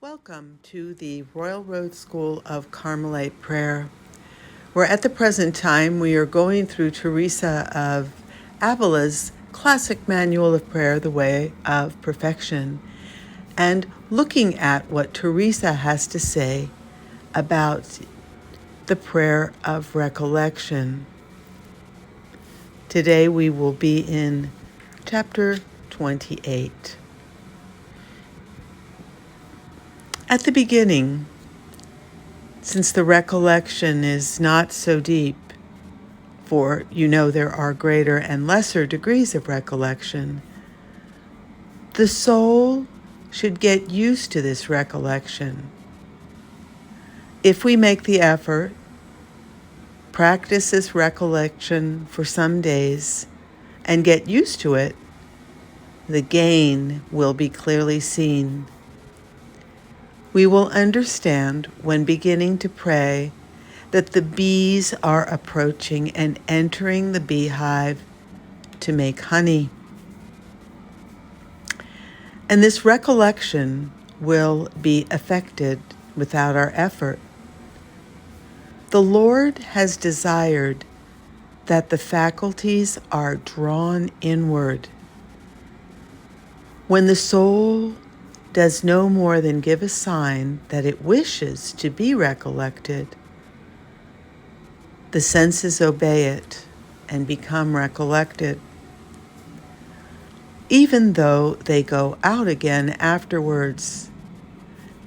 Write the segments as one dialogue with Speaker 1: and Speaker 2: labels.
Speaker 1: Welcome to the Royal Road School of Carmelite Prayer, where at the present time we are going through Teresa of Avila's classic manual of prayer, The Way of Perfection, and looking at what Teresa has to say about the prayer of recollection. Today we will be in chapter 28. At the beginning, since the recollection is not so deep, for there are greater and lesser degrees of recollection, the soul should get used to this recollection. If we make the effort, practice this recollection for some days, and get used to it, the gain will be clearly seen. We will understand when beginning to pray that the bees are approaching and entering the beehive to make honey. And this recollection will be effected without our effort. The Lord has desired that the faculties are drawn inward. When the soul does no more than give a sign that it wishes to be recollected, the senses obey it and become recollected. Even though they go out again afterwards,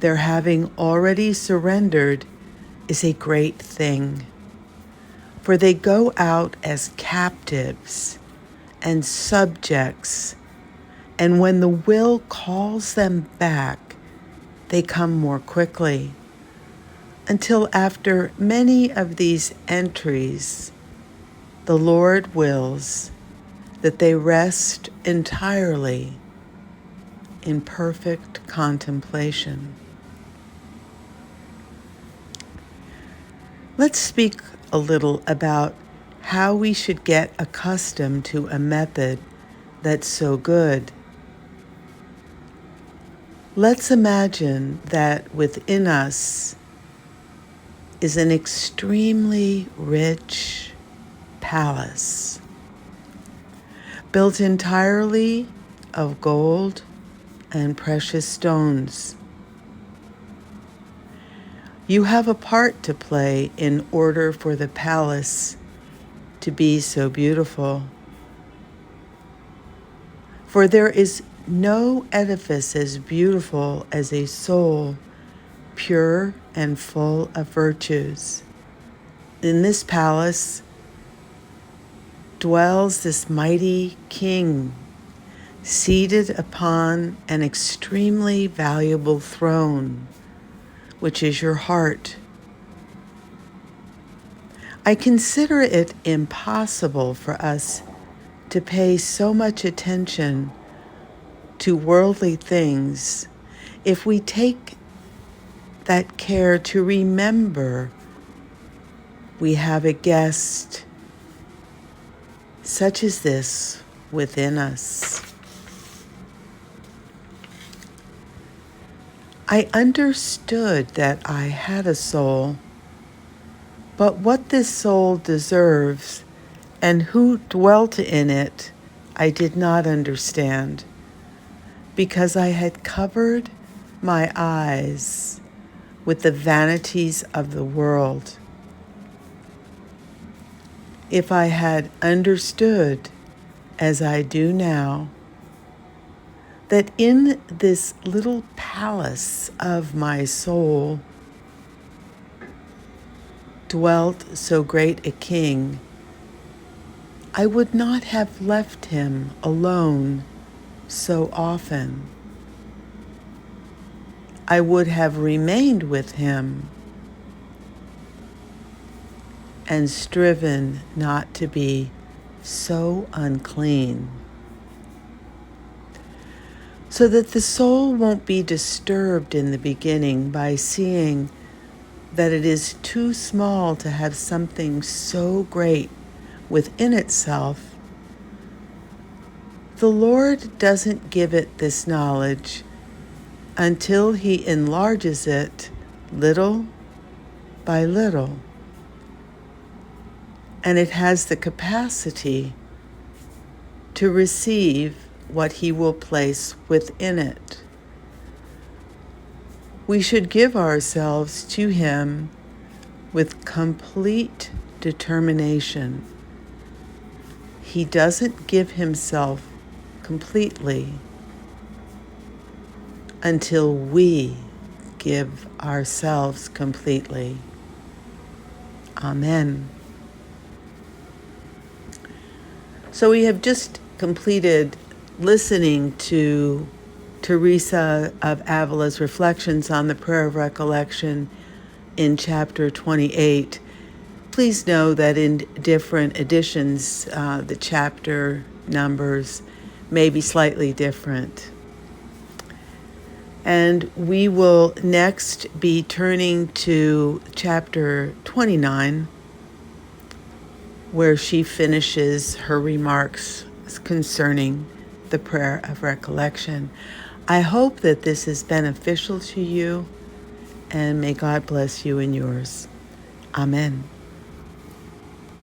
Speaker 1: their having already surrendered is a great thing, for they go out as captives and subjects, and when the will calls them back, they come more quickly, until after many of these entries, the Lord wills that they rest entirely in perfect contemplation. Let's speak a little about how we should get accustomed to a method that's so good. Let's imagine that within us is an extremely rich palace, built entirely of gold and precious stones. You have a part to play in order for the palace to be so beautiful. For there is no edifice as beautiful as a soul pure and full of virtues. In this palace dwells this mighty king, seated upon an extremely valuable throne, which is your heart. I consider it impossible for us to pay so much attention to worldly things if we take that care to remember we have a guest such as this within us. I understood that I had a soul, but what this soul deserves and who dwelt in it, I did not understand, because I had covered my eyes with the vanities of the world. If I had understood, as I do now, that in this little palace of my soul dwelt so great a king, I would not have left him alone so often. I would have remained with him and striven not to be so unclean, so that the soul won't be disturbed in the beginning by seeing that it is too small to have something so great within itself. The Lord doesn't give it this knowledge until he enlarges it little by little. And it has the capacity to receive what he will place within it. We should give ourselves to him with complete determination. He doesn't give himself completely until we give ourselves completely. Amen. So we have just completed listening to Teresa of Avila's reflections on the prayer of recollection in chapter 28. Please know that in different editions, the chapter numbers may be slightly different. And we will next be turning to chapter 29, where she finishes her remarks concerning the prayer of recollection. I hope that this is beneficial to you, and may God bless you and yours. Amen.